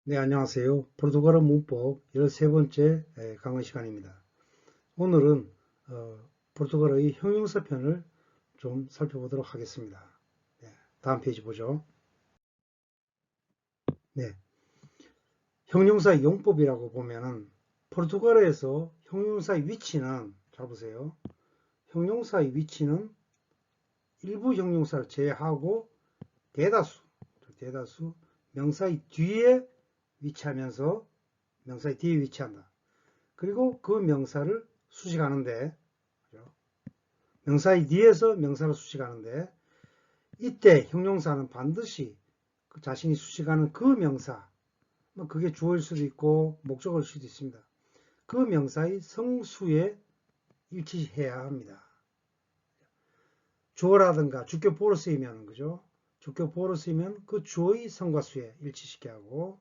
네, 안녕하세요. 포르투갈어 문법 13번째 강의 시간입니다. 오늘은 포르투갈어의 형용사 편을 좀 살펴보도록 하겠습니다. 네, 다음 페이지 보죠. 네, 형용사 용법이라고 보면은 포르투갈어에서 형용사의 위치는, 잘 보세요. 형용사의 위치는 일부 형용사를 제외하고 대다수 명사의 뒤에 위치하면서 명사의 뒤에 위치한다. 그리고 그 명사를 수식하는데, 명사의 뒤에서 명사를 수식하는데, 이때 형용사는 반드시 그 자신이 수식하는 그 명사, 그게 주어일 수도 있고 목적어일 수도 있습니다. 그 명사의 성수에 일치해야 합니다. 주어라든가 주격 보어로 쓰이면, 그죠? 주격 보어로 쓰이면 그 주어의 성과 수에 일치시켜야 하고,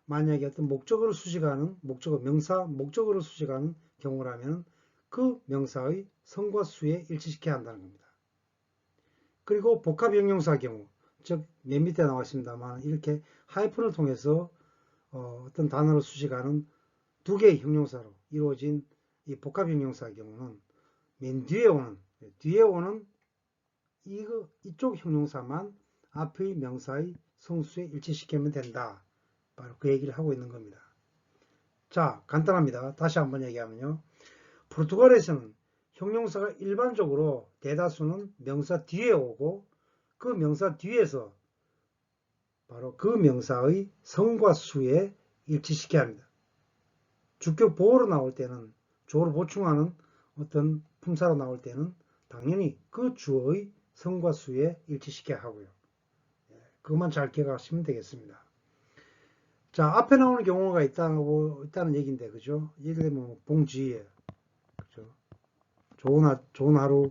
만약에 어떤 목적어를 수식하는 목적어를 수식하는 경우라면 그 명사의 성과 수에 일치시켜야 한다는 겁니다. 그리고 복합형용사 경우, 즉 맨 밑에 나와 있습니다만 이렇게 하이픈을 통해서 어떤 단어를 수식하는 두 개의 형용사로 이루어진 이 복합형용사의 경우는 맨 뒤에 오는 이쪽 형용사만 앞의 명사의 성수에 일치시키면 된다. 바로 그 얘기를 하고 있는 겁니다. 자, 간단합니다. 다시 한번 얘기하면요. 포르투갈에서는 형용사가 일반적으로 대다수는 명사 뒤에 오고 그 명사 뒤에서 바로 그 명사의 성과 수에 일치시켜야 합니다. 주격 보어로 나올 때는, 주어를 보충하는 어떤 품사로 나올 때는 당연히 그 주어의 성과 수에 일치시켜야 하고요. 그것만 잘 기억하시면 되겠습니다. 자, 앞에 나오는 경우가 있다는 얘기인데, 그죠? 예를 들면, 봉지에, 그죠? 좋은 하루,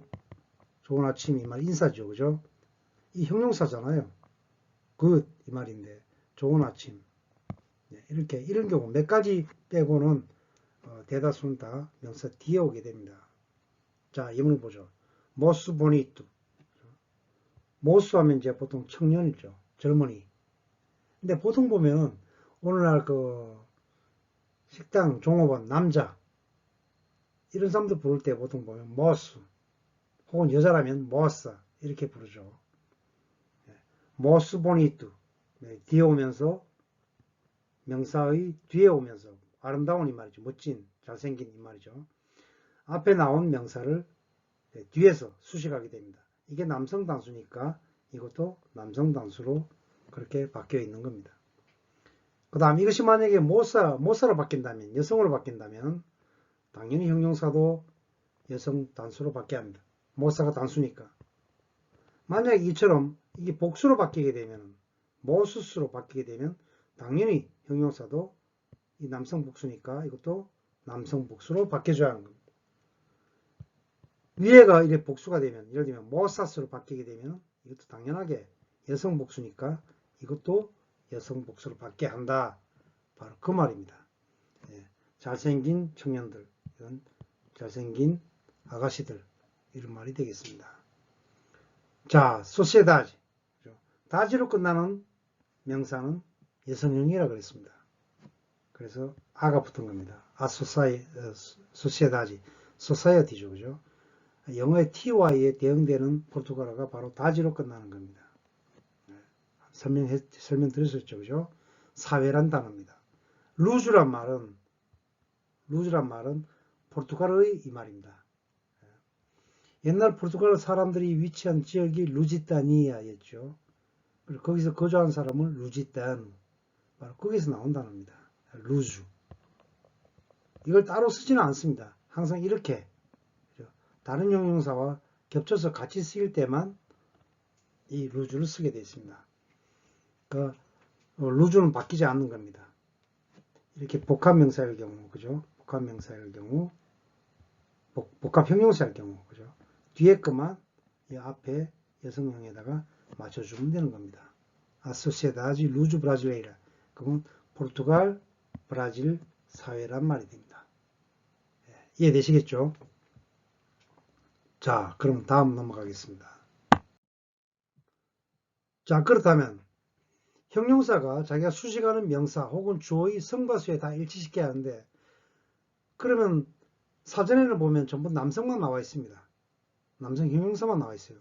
좋은 아침, 이 말 인사죠, 그죠? 이 형용사잖아요. 굿, 이 말인데, 좋은 아침. 이렇게, 이런 경우 몇 가지 빼고는 대다수는 다 명사 뒤에 오게 됩니다. 자, 예문을 보죠. 모스 보니투. 모스 하면 이제 보통 청년이죠. 젊은이. 근데 보통 보면, 오늘날 그 식당 종업원, 남자, 이런 사람들 부를 때 보통 보면 모스, 혹은 여자라면 모사, 이렇게 부르죠. 모스 보니투. 뒤에 오면서 명사의 뒤에 오면서 아름다운 이 말이죠. 멋진, 잘생긴 이 말이죠. 앞에 나온 명사를 뒤에서 수식하게 됩니다. 이게 남성 단수니까 이것도 남성 단수로 그렇게 바뀌어 있는 겁니다. 그 다음 이것이 만약에 모사로 바뀐다면, 여성으로 바뀐다면 당연히 형용사도 여성 단수로 바뀌어야 합니다. 모사가 단수니까. 만약에 이처럼 이게 복수로 바뀌게 되면, 모수스로 바뀌게 되면 당연히 형용사도 이 남성 복수니까 이것도 남성 복수로 바뀌어줘야 하는 겁니다. 위에가 이렇게 복수가 되면, 예를 들면 모사스로 바뀌게 되면 이것도 당연하게 여성 복수니까 이것도 여성 복수로 바뀌어야 한다. 바로 그 말입니다. 잘생긴 청년들, 이런 잘생긴 아가씨들, 이런 말이 되겠습니다. 자, 소시에다지. 다지로 끝나는 명사는 여성형이라고 그랬습니다. 그래서 아가 붙은 겁니다. 소시에다지, 소사이어티죠, 그죠? 영어의 ty에 대응되는 포르투갈어가 바로 다지로 끝나는 겁니다. 설명드렸었죠, 그죠? 사회란 단어입니다. 루즈란 말은 포르투갈어의 이 말입니다. 옛날 포르투갈 사람들이 위치한 지역이 루지타니아였죠. 거기서 거주한 사람을 루지탄, 바로 거기서 나온 단어입니다. 루즈. 이걸 따로 쓰지는 않습니다. 항상 이렇게 다른 형용사와 겹쳐서 같이 쓰일 때만 이 루즈를 쓰게 되어 있습니다. 그 루즈는 바뀌지 않는 겁니다. 이렇게 복합명사일 경우, 그죠? 복합명사일 경우, 복합형용사일 경우, 그죠? 뒤에 것만 이 앞에 여성형에다가 맞춰주면 되는 겁니다. 아소시에다지 루즈 브라질레이라. 그건 포르투갈, 브라질 사회란 말이 됩니다. 이해되시겠죠? 자, 그럼 다음 넘어가겠습니다. 자, 그렇다면 형용사가 자기가 수식하는 명사 혹은 주어의 성과 수에 다 일치시켜야 하는데, 그러면 사전에는 보면 전부 남성만 나와 있습니다. 남성 형용사만 나와 있어요.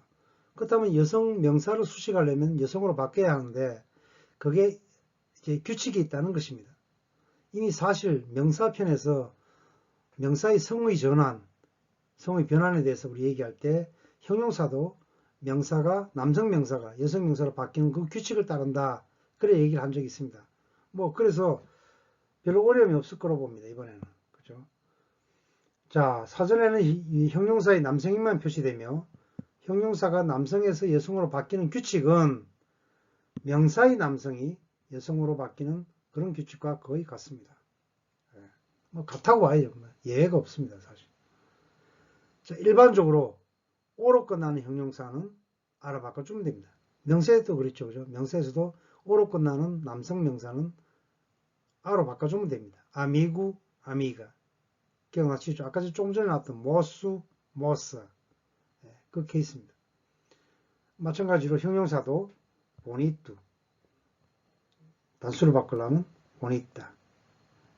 그렇다면 여성 명사를 수식하려면 여성으로 바뀌어야 하는데, 그게 이제 규칙이 있다는 것입니다. 이미 사실 명사편에서 명사의 성의 전환, 성의 변환에 대해서 우리 얘기할 때 형용사도 명사가 남성 명사가 여성 명사로 바뀌는 그 규칙을 따른다. 그래 얘기를 한 적이 있습니다. 뭐 그래서 별로 어려움이 없을 거로 봅니다. 이번에는. 그죠? 자, 사전에는 이 형용사의 남성임만 표시되며 형용사가 남성에서 여성으로 바뀌는 규칙은 명사의 남성이 여성으로 바뀌는 그런 규칙과 거의 같습니다. 뭐 같다고 봐야죠. 예외가 없습니다. 사실. 자, 일반적으로 오로 끝나는 형용사는 알아바꿔 주면 됩니다. 명사에도 그렇죠. 그죠? 명사에서도 오로 끝나는 남성 명사는 아로 바꿔주면 됩니다. 아미구, 아미가. 기억나시죠? 아까 조금 전에 나왔던 모수, 모사. 그 케이스입니다. 마찬가지로 형용사도 보니뚜. 단수를 바꾸려면 보니따.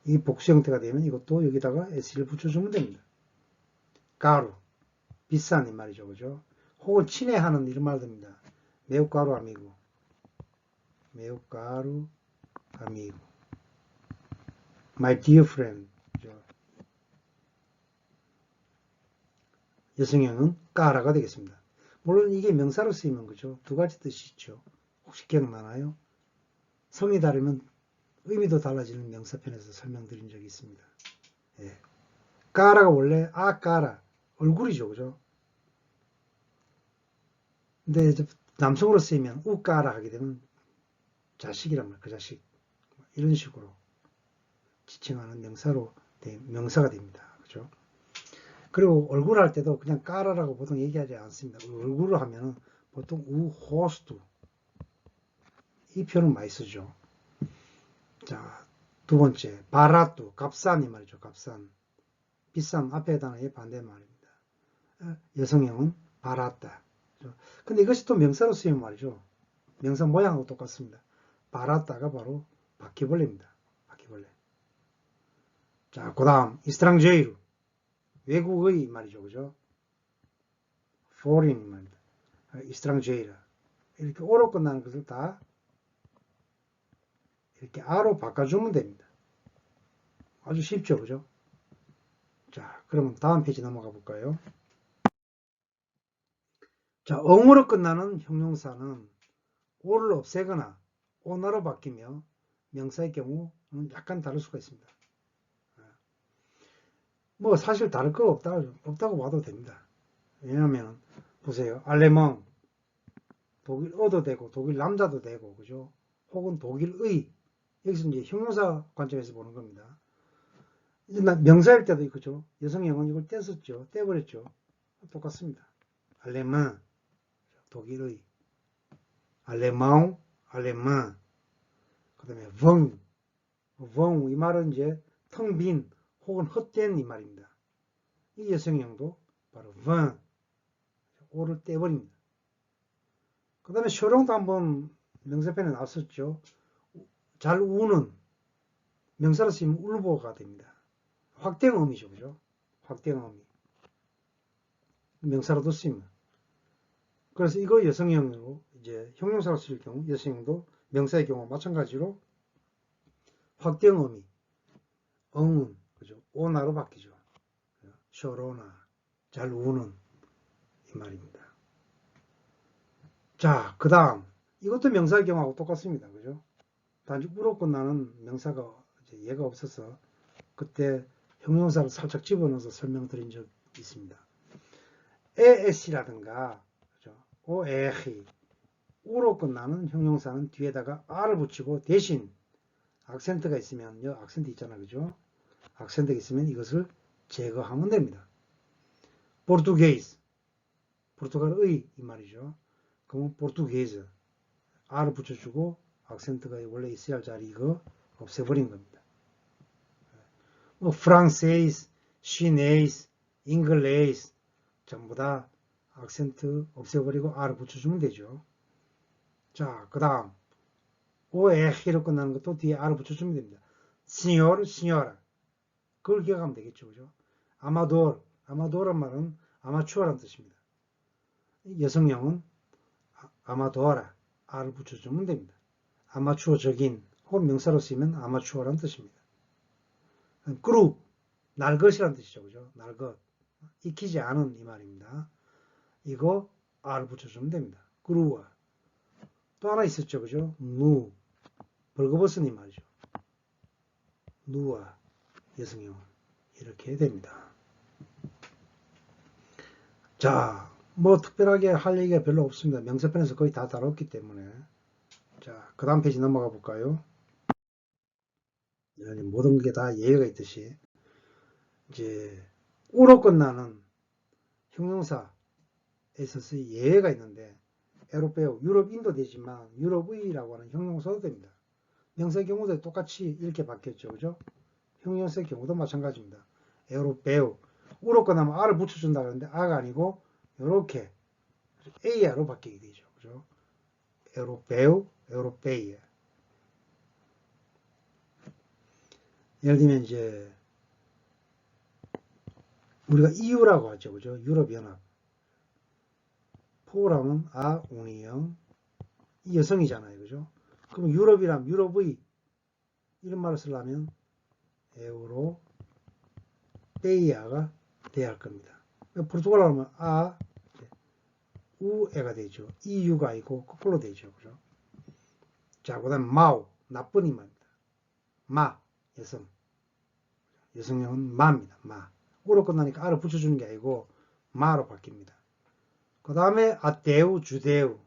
이 복수 형태가 되면 이것도 여기다가 s를 붙여주면 됩니다. 가루. 비싼 이 말이죠. 그죠? 혹은 친애하는 이런 말 됩니다. 매우 가루 아미고. 매우 가루 아미고. My dear friend. 그죠? 여성형은 까라가 되겠습니다. 물론 이게 명사로 쓰이면 그죠? 두 가지 뜻이 있죠. 혹시 기억나나요? 성이 다르면 의미도 달라지는 명사편에서 설명드린 적이 있습니다. 예. 까라가 원래 까라 얼굴이죠. 그죠? 근데 이제 남성으로 쓰이면 우까라 하게 되면 자식이란 말, 그 자식. 이런 식으로 지칭하는 명사가 됩니다. 그죠? 그리고 얼굴 할 때도 그냥 까라라고 보통 얘기하지 않습니다. 얼굴을 하면 보통 우호스두 이 표현을 많이 쓰죠. 자, 두 번째, 바라뚜, 값싼이 말이죠. 값싼. 비싼 앞에 단어의 반대말입니다. 여성형은 바라따. 근데 이것이 또 명사로 쓰이면 말이죠. 명사 모양하고 똑같습니다. 바라따가 바로 바퀴벌레입니다. 바퀴벌레. 자, 그 다음, 이스트랑제이루. 외국의 말이죠. 그죠? foreign 말입니다. 이스트랑제이라. 이렇게 오로 끝나는 것을 다 이렇게 아로 바꿔주면 됩니다. 아주 쉽죠. 그죠? 자, 그러면 다음 페이지 넘어가 볼까요? 자, 엉으로 끝나는 형용사는 오를 없애거나 오나로 바뀌며 명사의 경우는 약간 다를 수가 있습니다. 뭐 사실 다를 거 없다고 봐도 됩니다. 왜냐하면 보세요. 알레망 독일어도 되고 독일 남자도 되고 그죠? 혹은 독일의 여기서 이제 형용사 관점에서 보는 겁니다. 이제 명사일 때도 그죠? 여성형은 이걸 떼었죠. 떼버렸죠. 똑같습니다. 알레망 독일의 알레망 알레망 그 다음에 벙 이 말은 이제 텅 빈 혹은 헛된 이 말입니다. 이 여성형도 바로 벙 오를 떼버립니다. 그 다음에 쇼롱도 한번 명사편에 나왔었죠. 잘 우는 명사로 쓰이면 울보가 됩니다. 확대음이죠. 그죠? 확대음이. 명사로도 쓰입니다. 그래서 이거 여성형으로 이제 형용사로 쓸 경우 여성형도 명사의 경우 마찬가지로 확대음이 엉은 그죠? 오나로 바뀌죠. 쇼로나 잘 우는 이 말입니다. 자, 그 다음 이것도 명사의 경우하고 똑같습니다. 그죠? 단지 우로 끝나는 명사가 이제 얘가 없어서 그때 형용사를 살짝 집어넣어서 설명드린 적이 있습니다. 에에시라든가 그죠? 오에히 우로 끝나는 형용사는 뒤에다가 r을 붙이고 대신 악센트가 있으면 요 악센트 있잖아. 그죠? 악센트가 있으면 이것을 제거하면 됩니다. 포르투게이스 포르투갈의 이 말이죠. 그러면 포르투게이즈 r을 붙여주고 악센트가 원래 있어야 할 자리 이거 없애버린 겁니다. 뭐 프랑세이스, 시네이스, 잉글레이스 전부 다 악센트 없애버리고 r을 붙여주면 되죠. 자, 그 다음 OE로 끝나는 것도 뒤에 R을 붙여주면 됩니다. 시뇨르, 시뇨라. 그걸 기억하면 되겠죠. 그죠? 아마도르, 아마도르란 말은 아마추어라는 뜻입니다. 여성형은 아마도라, R을 붙여주면 됩니다. 아마추어적인 혹은 명사로 쓰이면 아마추어라는 뜻입니다. 그룹, 날 것이라는 뜻이죠. 그죠? 날 것. 익히지 않은 이 말입니다. 이거 R을 붙여주면 됩니다. 그루와. 또 하나 있었죠. 그죠? 누. 벌거벗은 이 말이죠. 누와 여성형. 이렇게 됩니다. 자, 뭐 특별하게 할 얘기가 별로 없습니다. 명사편에서 거의 다 다뤘기 때문에. 자, 그 다음 페이지 넘어가 볼까요? 모든 게 다 예외가 있듯이 이제 우로 끝나는 형용사에 있어서 예외가 있는데 에로페오, 유럽 인도 되지만 유럽의라고 하는 형용사도 됩니다. 명사의 경우도 똑같이 이렇게 바뀌었죠. 그죠? 형용사의 경우도 마찬가지입니다. 에로페오, 우로 끝나면 R을 붙여준다 그러는데 R가 아니고 이렇게 AR로 바뀌게 되죠. 그죠? 에로페오, 에로페이아. 예를 들면 이제 우리가 EU라고 하죠. 그죠? 유럽연합. 포라면 운이형. 이 여성이잖아요. 그죠? 그럼 유럽이라면 유럽의 이런 말을 쓰려면 에우로페이아가 돼야 할 겁니다. 포르투갈어 하면 우에가 되죠. EU가 아니고 거꾸로 되죠. 그죠? 자, 그 다음 마오, 나쁜 이 말입니다. 마, 여성. 여성형은 마입니다. 마. 우로 끝나니까 아를 붙여주는 게 아니고 마로 바뀝니다. 그 다음에 아테우, 주데우.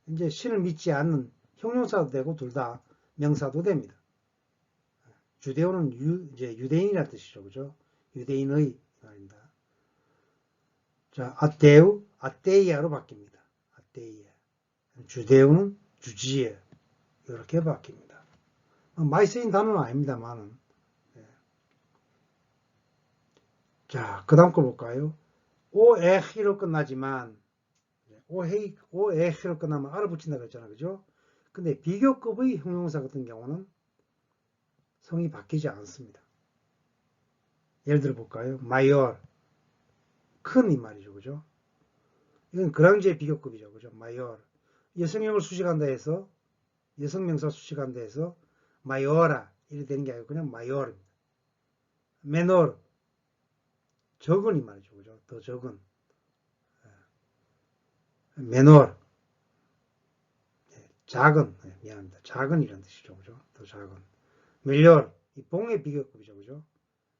이제 신을 믿지 않는 형용사도 되고 둘 다 명사도 됩니다. 주데우는 이제 유대인이라는 뜻이죠. 그죠? 유대인의 말입니다. 자, 아테우, 아테이아로 바뀝니다. 아테이아. 주데우는 주지에. 이렇게 바뀝니다. 많이 쓰인 단어는 아닙니다만은. 자, 그 다음 거 볼까요? 오에히로 끝나지만, 오에히로 끝나면 알을 붙인다고 했잖아요. 그죠? 근데 비교급의 형용사 같은 경우는 성이 바뀌지 않습니다. 예를 들어 볼까요? 마이얼, 큰 이 말이죠. 그죠? 이건 그랑제의 비교급이죠. 그죠? 마이얼. 여성형을 수식한다 해서, 여성명사 수식한다 해서, 마이어라. 이렇게 되는 게 아니고 그냥 마이얼입니다. 메노르, 적은 이 말이죠. 그죠? 더 적은. 메노르, 작은. 미안합니다. 작은 이란 뜻이죠. 그죠? 더 작은. 멜리얼, 이 봉의 비교급이죠. 그죠?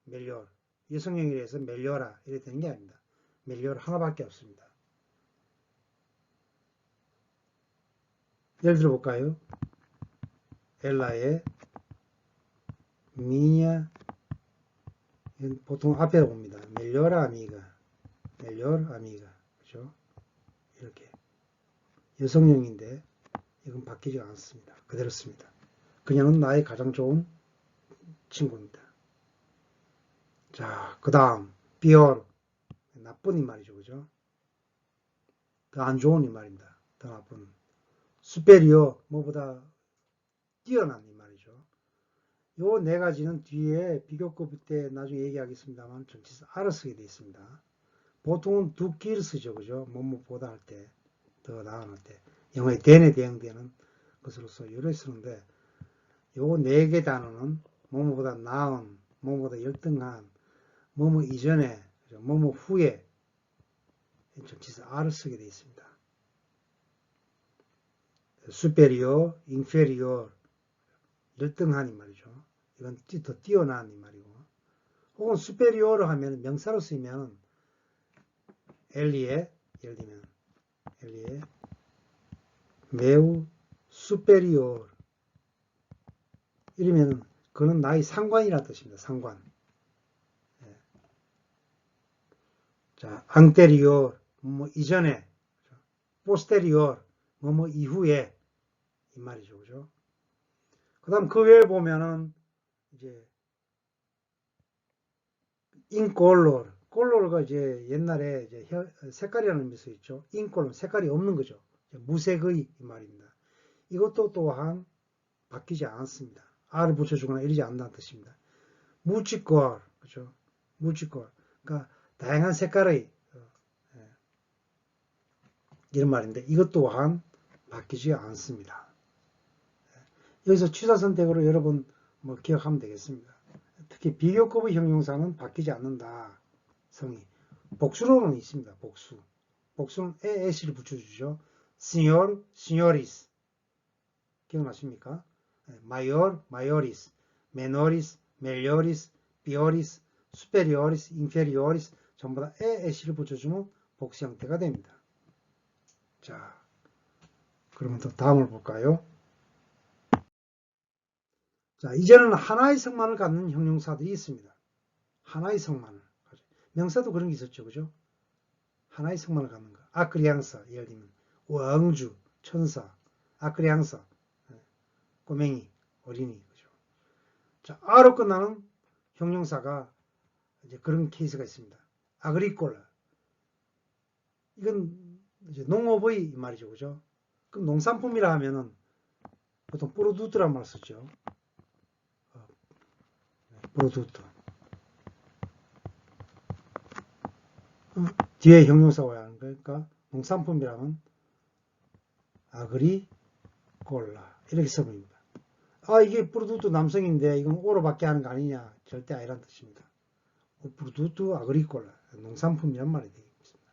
멜리얼. 여성형이라서 멜리어라. 이렇게 되는 게 아닙니다. 멜리얼 하나밖에 없습니다. 예를 들어 볼까요? 엘라의 미냐, 보통 앞에 옵니다. 멜리어라 아미가, 멜리얼 아미가. 그죠? 이렇게. 여성형인데, 이건 바뀌지 않습니다. 그대로 씁니다. 그녀는 나의 가장 좋은 친구입니다. 자, 그 다음, 비어르. 나쁜 이 말이죠. 그죠? 더 안 좋은 이 말입니다. 더 나쁜. 수페리어, 뭐보다 뛰어난 이 말이죠. 요 네 가지는 뒤에 비교급 때 나중에 얘기하겠습니다만 전치사 알아 쓰게 되어 있습니다. 보통은 두 끼를 쓰죠. 그죠? 뭐뭐보다 할 때, 더 나아할 때. 영어의 then에 대응되는 것으로서 이렇게 쓰는데 요 네 개 단어는 뭐뭐보다 나은, 뭐뭐보다 열등한, 뭐뭐 이전에, 뭐뭐 후에 전치사 R을 쓰게 되어 있습니다. superior, inferior, 열등한 이 말이죠. 이건 더 뛰어난 이 말이고. 혹은 superior로 하면 명사로 쓰이면 엘리에, 예를 들면 엘리에 매우 superior 이러면 그는 나의 상관이라는 뜻입니다. 상관. 자, anterior, 뭐 이전에, posterior, 뭐 이후에 이 말이죠. 그죠? 그 다음 그 외에 보면은 이제 incolor, color가 이제 옛날에 이제 색깔이라는 의미에서 있죠. incolor, 색깔이 없는 거죠. 무색의 이 말입니다. 이것도 또한 바뀌지 않았습니다. R을 붙여주거나 이러지 않는다는 뜻입니다. 무지걸, 그죠? 무지걸. 그러니까 다양한 색깔의 이런 말인데 이것 또한 바뀌지 않습니다. 여기서 취사 선택으로 여러분 뭐 기억하면 되겠습니다. 특히 비교급의 형용사는 바뀌지 않는다. 성이. 복수로는 있습니다. 복수. 복수는 에시를 붙여주죠. Señor, señoris. 기억나십니까? Mayor, mayoris. Menoris, melioris, peoris, superioris, inferioris. 전부 다 에시를 붙여주면 복수 형태가 됩니다. 자, 그러면 또 다음을 볼까요? 자, 이제는 하나의 성만을 갖는 형용사들이 있습니다. 하나의 성만을. 명사도 그런 게 있었죠. 그죠? 하나의 성만을 갖는 거. 아크리앙사, 예를 들면 왕주, 천사, 아크리앙사, 꼬맹이, 어린이. 그죠? 자, 아로 끝나는 형용사가 이제 그런 케이스가 있습니다. 아그리콜라. 이건 이제 농업의 말이죠. 그죠? 그럼 농산품이라 하면은 보통 프로두트란 말 쓰죠. 프로두트. 뒤에 형용사가 와야 하는 거니까 농산품이라면 아그리콜라 이렇게 써봅니다. 아, 이게 프로두트 남성인데 이건 오로밖에 하는 거 아니냐? 절대 아니란 뜻입니다. 프로두트 아그리콜라 농산품이란 말이 되겠습니다.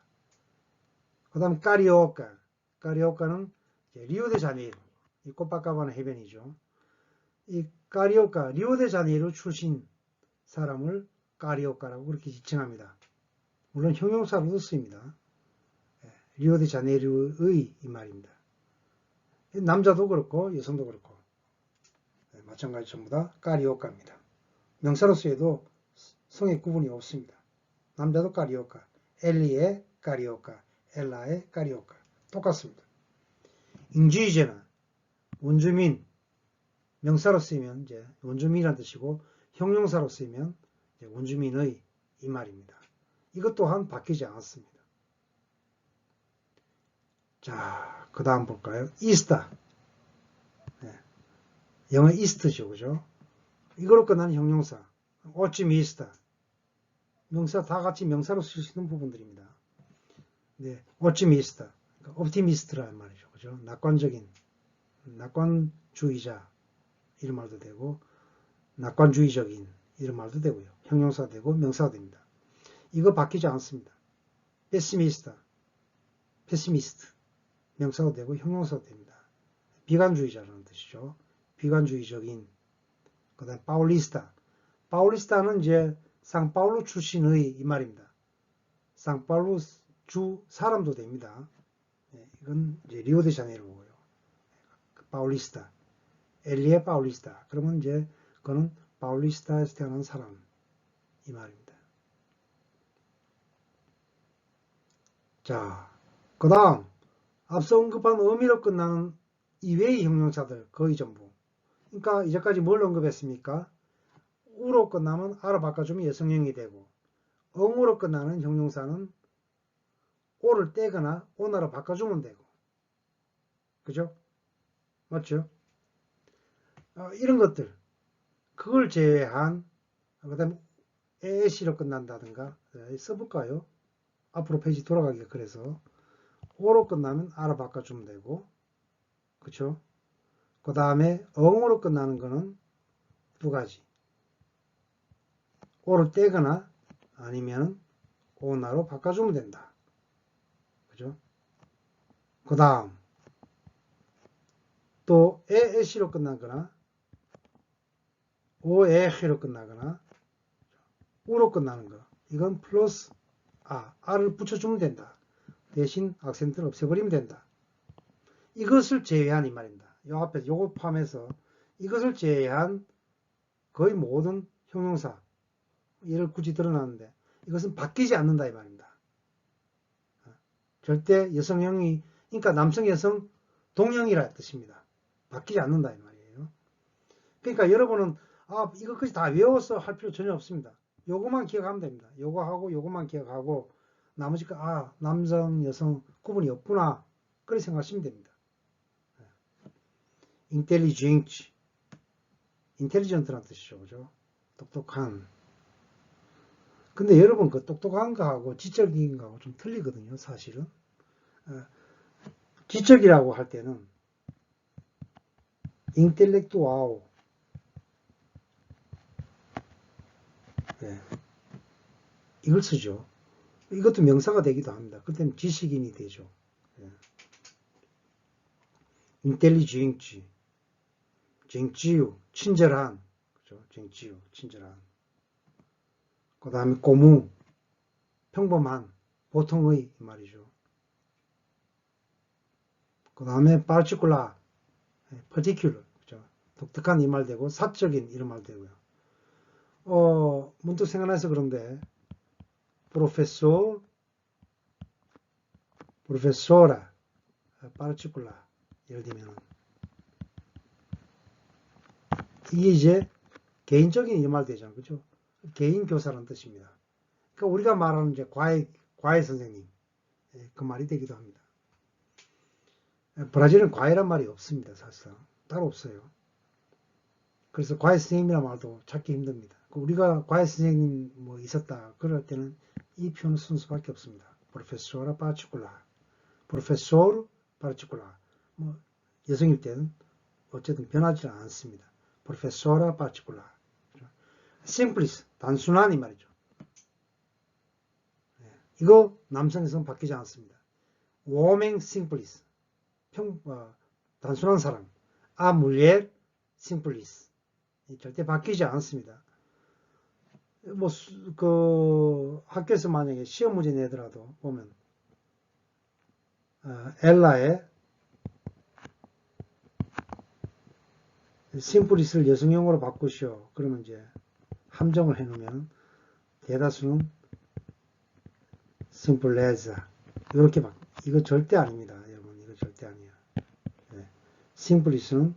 그 다음 까리오카. 까리오카는 리오데자네이루, 이 코파카바나 해변이죠. 이 까리오카, 리오데자네이루 출신 사람을 까리오카라고 그렇게 지칭합니다. 물론 형용사로도 쓰입니다. 리오데자네이루의 이 말입니다. 남자도 그렇고 여성도 그렇고 마찬가지 전부 다 까리오카입니다. 명사로 쓰여도 성의 구분이 없습니다. 남자도 까리오카, 엘리의 까리오카, 엘라의 까리오카 똑같습니다. 인주이제나 원주민, 명사로 쓰이면 이제 원주민이라는 뜻이고 형용사로 쓰이면 이제 원주민의 이 말입니다. 이것 또한 바뀌지 않았습니다. 자, 그 다음 볼까요? 이스타. 영어 이스트죠, 그죠? 이걸로 끝나는 형용사. 오치미스타. 명사 다 같이 명사로 쓸 수 있는 부분들입니다. 네, 오치미스타. 그러니까 옵티미스트라는 말이죠, 그죠? 낙관적인, 낙관주의자 이런 말도 되고, 낙관주의적인 이런 말도 되고요. 형용사 되고 명사가 됩니다. 이거 바뀌지 않습니다. 페시미스타, 페시미스트. 명사가 되고 형용사가 됩니다. 비관주의자라는 뜻이죠. 비관주의적인. 그 다음 파울리스타. 파울리스타는 이제 상파울루 출신의 이 말입니다. 상파울루 주 사람도 됩니다. 이건 이제 리오데자네이루고요. 파울리스타. 엘리에 파울리스타. 그러면 이제 그거는 파울리스타에서 태어난 사람 이 말입니다. 자, 그 다음 앞서 언급한 의미로 끝나는 이외의 형용사들 거의 전부. 그러니까 이제까지 뭘 언급했습니까? 우로 끝나면 아로 바꿔주면 여성형이 되고 응으로 끝나는 형용사는 오를 떼거나 오나로 바꿔주면 되고 그죠? 맞죠? 이런 것들 그걸 제외한 그 다음에 에시로 끝난다든가 써볼까요? 앞으로 페이지 돌아가기가 그래서 오로 끝나면 아로 바꿔주면 되고 그쵸? 그 다음에 응으로 끝나는 거는 두 가지 오를 떼거나 아니면 오나로 바꿔주면 된다. 그죠? 그 다음 또 에시로 끝나거나 오에헤로 끝나거나 우로 끝나는 거 이건 플러스 아를 붙여주면 된다. 대신 악센트를 없애버리면 된다. 이것을 제외한 이 말입니다. 요 앞에 요거 포함해서 이것을 제외한 거의 모든 형용사 얘를 굳이 드러났는데 이것은 바뀌지 않는다 이 말입니다. 절대 여성형이 그러니까 남성 여성 동형이라 뜻입니다. 바뀌지 않는다 이 말이에요. 그러니까 여러분은 이것까지 다 외워서 할 필요 전혀 없습니다. 요거만 기억하면 됩니다. 요거하고 요거만 기억하고 나머지 남성 여성 구분이 없구나 그렇게 생각하시면 됩니다. intelligente 인텔리전트란 뜻이죠. 그죠? 똑똑한. 근데 여러분 그 똑똑한 거하고 지적인 거하고 좀 틀리거든요. 사실은. 지적이라고 할 때는 인텔렉투아오. 네. 이걸 쓰죠. 이것도 명사가 되기도 합니다. 그때는 지식인이 되죠. 네. 인텔리genci, 쟁지유, 친절한, 그죠? 쟁지유, 친절한. 그 다음에 고무, 평범한, 보통의 말이죠. 그 다음에 particular, particular, 그죠? 독특한 이 말 되고 사적인 이런 말 되고요. 문득 생각나서 그런데 professor, professora, particular 예를 들면 이게 이제 개인적인 이 말 되잖아요, 그죠? 개인 교사라는 뜻입니다. 그러니까 우리가 말하는 이제 과외 선생님 그 말이 되기도 합니다. 브라질은 과외란 말이 없습니다, 사실상 따로 없어요. 그래서 과외 선생님이란 말도 찾기 힘듭니다. 우리가 과외 선생님 뭐 있었다 그럴 때는 이 표현을 쓰는 수밖에 없습니다. professora particular, professor particular. 뭐 여성일 때는 어쨌든 변하지 않습니다. professora particular. simplice, 단순한 이 말이죠. 이거 남성에서는 바뀌지 않습니다. homem simples, 단순한 사람. a mulher simples. 절대 바뀌지 않습니다. 뭐, 학교에서 만약에 시험 문제 내더라도 보면, 엘라의 심플리스를 여성용어로 바꾸시오. 그러면 이제 함정을 해놓으면 대다수는 심플레자. 이렇게 이거 절대 아닙니다. 여러분, 이거 절대 아니에요. 네. 심플리스는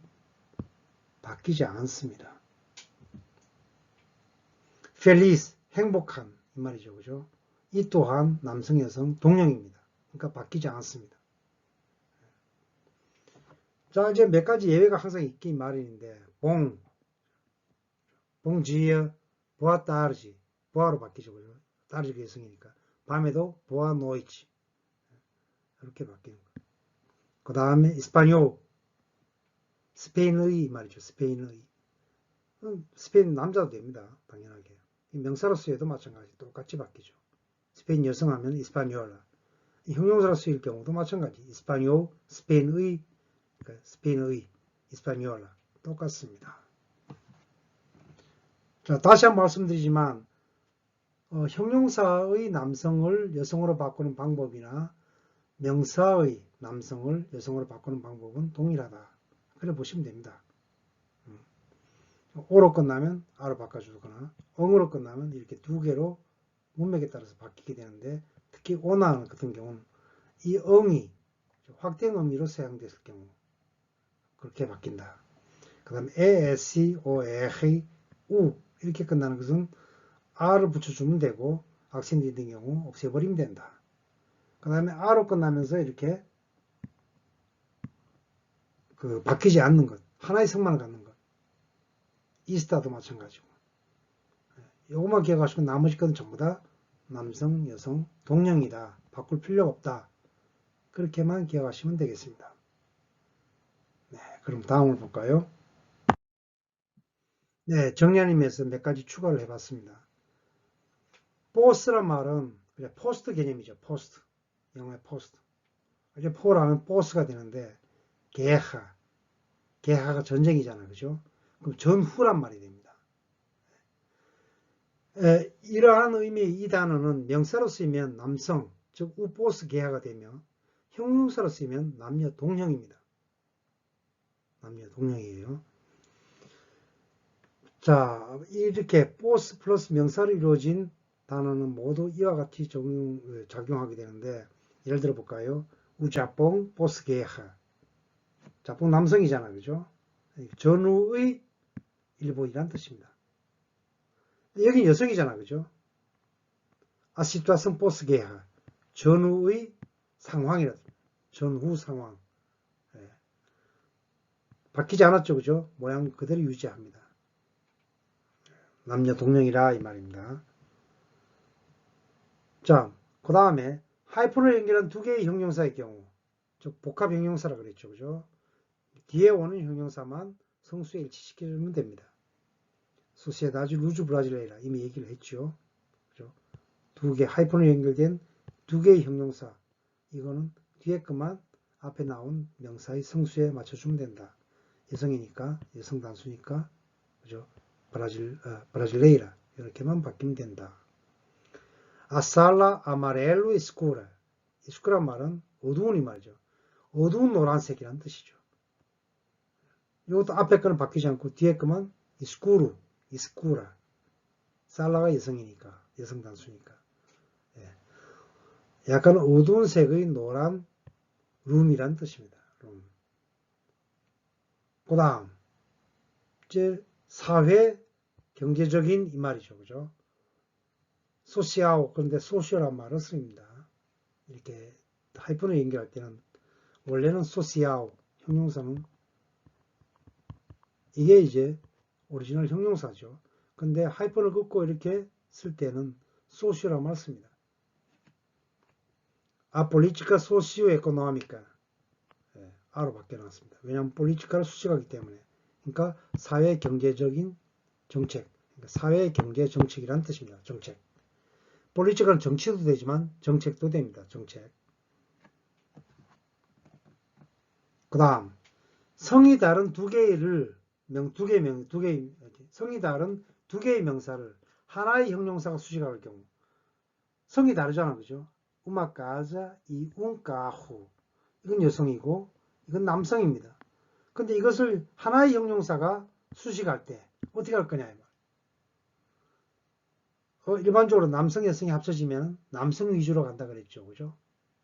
바뀌지 않습니다. 펠리스, 행복한 이 말이죠. 그죠? 이 또한 남성, 여성 동령입니다. 그러니까 바뀌지 않습니다. 자, 이제 몇 가지 예외가 항상 있긴 마련인데, 봉지에, 보아 따르지, 보아로 바뀌죠. 그죠? 따르지가 여성이니까. 밤에도 보아 노이치. 이렇게 바뀌는 거예요. 그 다음에, 이스파뇰, 스페인의 말이죠. 스페인의. 스페인 남자도 됩니다. 당연하게. 명사로 쓰여도 마찬가지. 똑같이 바뀌죠. 스페인 여성 하면 이스파뇰라. 형용사로 쓰일 경우도 마찬가지. 이스파뇰, 스페인의, 그러니까 스페인의, 이스파뇰라. 똑같습니다. 자, 다시 한번 말씀드리지만, 형용사의 남성을 여성으로 바꾸는 방법이나 명사의 남성을 여성으로 바꾸는 방법은 동일하다. 그래 보시면 됩니다. 오로 끝나면 아로 바꿔주거나 응으로 끝나면 이렇게 두 개로 문맥에 따라서 바뀌게 되는데 특히 오나 같은 경우는 이 응이 확대된 의미로 사용됐을 경우 그렇게 바뀐다. 그 다음에 에, 시, 오, 에, 헤, 우 이렇게 끝나는 것은 아를 붙여주면 되고 악센트 된 경우 없애버리면 된다. 그 다음에 아로 끝나면서 이렇게 바뀌지 않는 것 하나의 성만을 갖는 것 이스타도 마찬가지고 요것만 기억하시고 나머지 것은 전부 다 남성, 여성, 동령이다. 바꿀 필요가 없다. 그렇게만 기억하시면 되겠습니다. 네, 그럼 다음을 볼까요? 네, 정리하면서 몇 가지 추가를 해봤습니다. 보스란 말은 그냥 포스트 개념이죠. 포스트. 영어의 포스트. 이제 포라면 보스가 되는데 개하가 전쟁이잖아요. 그죠? 그럼 전후란 말이 됩니다. 이러한 의미의 이 단어는 명사로 쓰이면 남성, 즉 우보스 개하가 되며 형용사로 쓰이면 남녀 동형입니다. 남녀 동형이에요. 자, 이렇게 보스 플러스 명사로 이루어진 단어는 모두 이와 같이 작용하게 되는데 예를 들어 볼까요? 우자뽕 보스 개하. 자뽕 남성이잖아요. 그죠? 전후의 일본이란 뜻입니다. 여기 여성이잖아. 그죠? 아시투아슨 보스 개하. 전후의 상황이라. 전후 상황. 네. 바뀌지 않았죠. 그죠? 모양 그대로 유지합니다. 남녀 동령이라 이 말입니다. 자, 그 다음에 하이픈을 연결한 두 개의 형용사의 경우, 즉 복합 형용사라 그랬죠, 그죠? 뒤에 오는 형용사만 성수에 일치시켜주면 됩니다. 소시에다지 루즈 브라질레이라 이미 얘기를 했죠. 그죠? 두 개 하이픈을 연결된 두 개의 형용사, 이거는 뒤에 것만 앞에 나온 명사의 성수에 맞춰주면 된다. 여성이니까, 여성 단수니까, 그죠? 브라질레이라 이렇게만 바뀌면 된다. 아살라 아마렐로 이스쿠라. 이스쿠란 말은 어두운 이 말이죠. 어두운 노란색이라는 뜻이죠. 이것도 앞에 거는 바뀌지 않고 뒤에 거만 이스쿠루, 이스쿠라. 살라가 여성이니까, 여성 단수니까. 예. 약간 어두운 색의 노란 룸이란 뜻입니다. 룸. 그 다음, 이제 사회 경제적인 이 말이죠. 그죠? 소시아오, 그런데 소시오란 말을 씁니다. 이렇게 하이픈을 연결할 때는 원래는 소시아오, 형용사는 이게 이제 오리지널 형용사죠. 근데 하이픈을 긋고 이렇게 쓸 때는 소시오란 말을 씁니다. 아, 폴리티카 소시오 에코노미카. 예, 아로 바뀌어놨습니다. 왜냐하면 폴리티카를 수식하기 때문에. 그러니까 사회 경제적인 정책, 그러니까 사회 경제 정책이라는 뜻입니다. 정책. 폴리티카는 정치도 되지만 정책도 됩니다. 정책. 그 다음 성이 다른 성이 다른 두 개의 명사를 하나의 형용사가 수식할 경우, 성이 다르잖아, 그죠? 우마까자 이운까후, 이건 여성이고 이건 남성입니다. 근데 이것을 하나의 형용사가 수식할 때 어떻게 할 거냐, 일반적으로 남성, 여성이 합쳐지면 남성 위주로 간다 그랬죠, 그죠?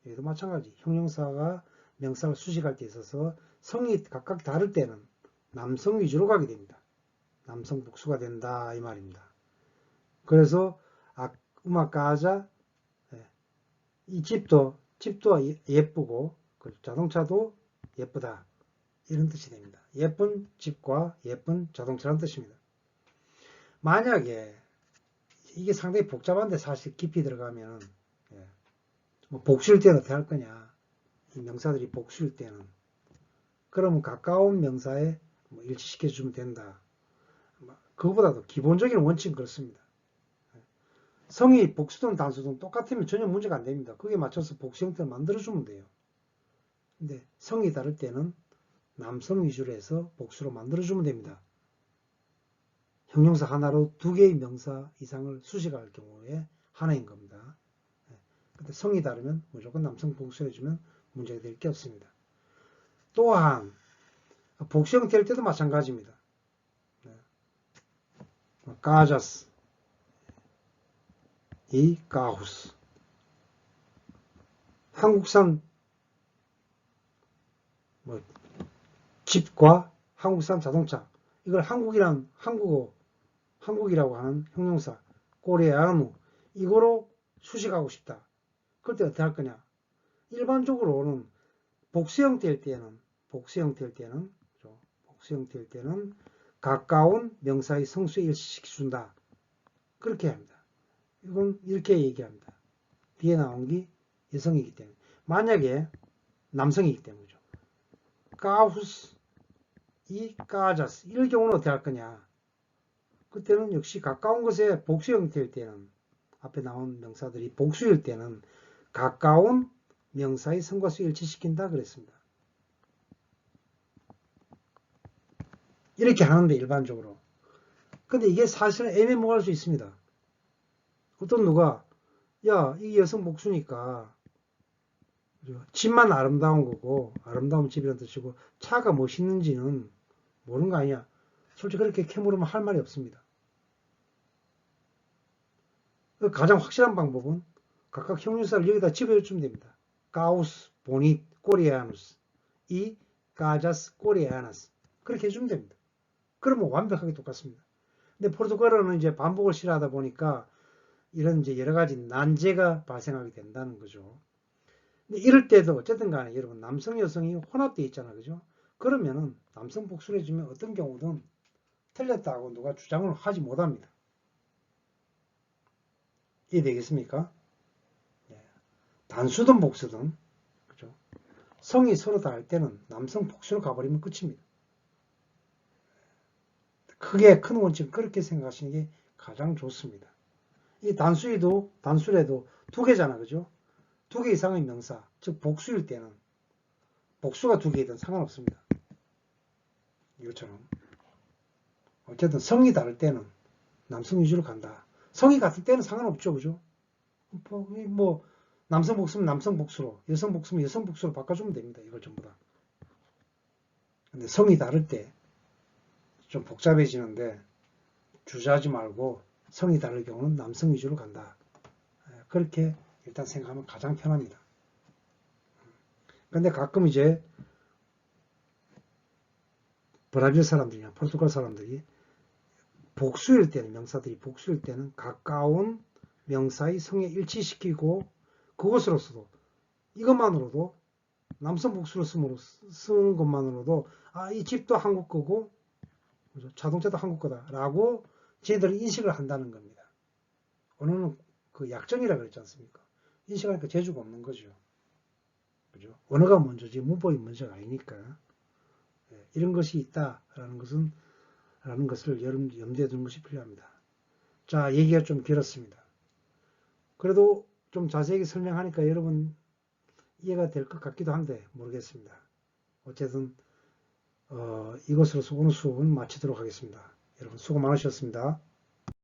여기도 마찬가지. 형용사가 명사를 수식할 때 있어서 성이 각각 다를 때는 남성 위주로 가게 됩니다. 남성 복수가 된다 이 말입니다. 그래서 우마까자, 이 집도 예쁘고 자동차도 예쁘다 이런 뜻이 됩니다. 예쁜 집과 예쁜 자동차라는 뜻입니다. 만약에 이게 상당히 복잡한데 사실 깊이 들어가면 뭐 복수일 때는 어떻게 할 거냐, 이 명사들이 복수일 때는 그러면 가까운 명사에 일치시켜 주면 된다. 그거보다도 기본적인 원칙은 그렇습니다. 성이 복수든 단수든 똑같으면 전혀 문제가 안 됩니다. 거기에 맞춰서 복수 형태를 만들어주면 돼요. 근데 성이 다를 때는 남성 위주로 해서 복수로 만들어주면 됩니다. 형용사 하나로 두 개의 명사 이상을 수식할 경우에 하나인 겁니다. 근데 성이 다르면 무조건 남성 복수 해주면 문제가 될 게 없습니다. 또한 복수 형태일 때도 마찬가지입니다. 까자스, 이 까후스. 한국산 집과 한국산 자동차, 이걸 한국이라고 하는 형용사 코레아누, 이거로 수식하고 싶다. 그럴 때 어떻게 할 거냐? 일반적으로는 복수 형태일 때는 가까운 명사의 성수에 일치시켜준다. 그렇게 합니다. 이건 이렇게 얘기합니다. 뒤에 나온 게 여성이기 때문에. 만약에 남성이기 때문이죠. 까후스, 이 까자스, 이럴 경우는 어떻게 할 거냐? 그때는 역시 가까운 것에 복수 형태일 때는, 앞에 나온 명사들이 복수일 때는 가까운 명사의 성과수 일치시킨다 그랬습니다. 이렇게 하는데 일반적으로. 근데 이게 사실은 애매모호할 수 있습니다. 어떤 누가 야, 이게 여성 복수니까 집만 아름다운 거고 아름다운 집이라는 뜻이고 차가 멋있는지는 모르는 거 아니야. 솔직히 그렇게 캐물으면 할 말이 없습니다. 가장 확실한 방법은 각각 형용사를 여기다 집어주면 됩니다. 가우스, 보닛, 꼬리아누스, 이 가자스, 꼬리아나스, 그렇게 해주면 됩니다. 그러면 완벽하게 똑같습니다. 근데 포르투갈어는 이제 반복을 싫어하다 보니까 이런 이제 여러 가지 난제가 발생하게 된다는 거죠. 근데 이럴 때도 어쨌든 간에 여러분 남성 여성이 혼합되어 있잖아, 그죠? 그러면은 남성 복수를 해주면 어떤 경우든 틀렸다고 누가 주장을 하지 못합니다. 이해되겠습니까? 예. 단수든 복수든, 그죠? 성이 서로 다를 때는 남성 복수로 가버리면 끝입니다. 크게 큰 원칙 그렇게 생각하시는 게 가장 좋습니다. 이 단수래도 두 개잖아, 그죠? 두 개 이상의 명사, 즉 복수일 때는 복수가 두 개이든 상관없습니다. 이것처럼. 어쨌든 성이 다를 때는 남성 위주로 간다. 성이 같을 때는 상관없죠, 그죠? 뭐 남성 복수면 남성 복수로, 여성 복수면 여성 복수로 바꿔주면 됩니다. 이걸 전부 다. 근데 성이 다를 때 좀 복잡해지는데 주저하지 말고 성이 다를 경우는 남성 위주로 간다. 그렇게 일단 생각하면 가장 편합니다. 근데 가끔 이제 브라질 사람들이나 포르투갈 사람들이 복수일 때는, 명사들이 복수일 때는 가까운 명사의 성에 일치시키고 그것으로서도, 이것만으로도 남성 복수로 쓰는 것만으로도 이 집도 한국 거고 자동차도 한국 거다 라고 쟤들은 인식을 한다는 겁니다. 언어는 그 약정이라 그랬지 않습니까? 인식하니까 재주가 없는 거죠. 그죠? 언어가 먼저지 문법이 먼저가 아니니까. 이런 것이 있다라는 것을 여러분 염두에 두는 것이 필요합니다. 자, 얘기가 좀 길었습니다. 그래도 좀 자세하게 설명하니까 여러분 이해가 될 것 같기도 한데 모르겠습니다. 어쨌든 이것으로서 오늘 수업은 마치도록 하겠습니다. 여러분 수고 많으셨습니다.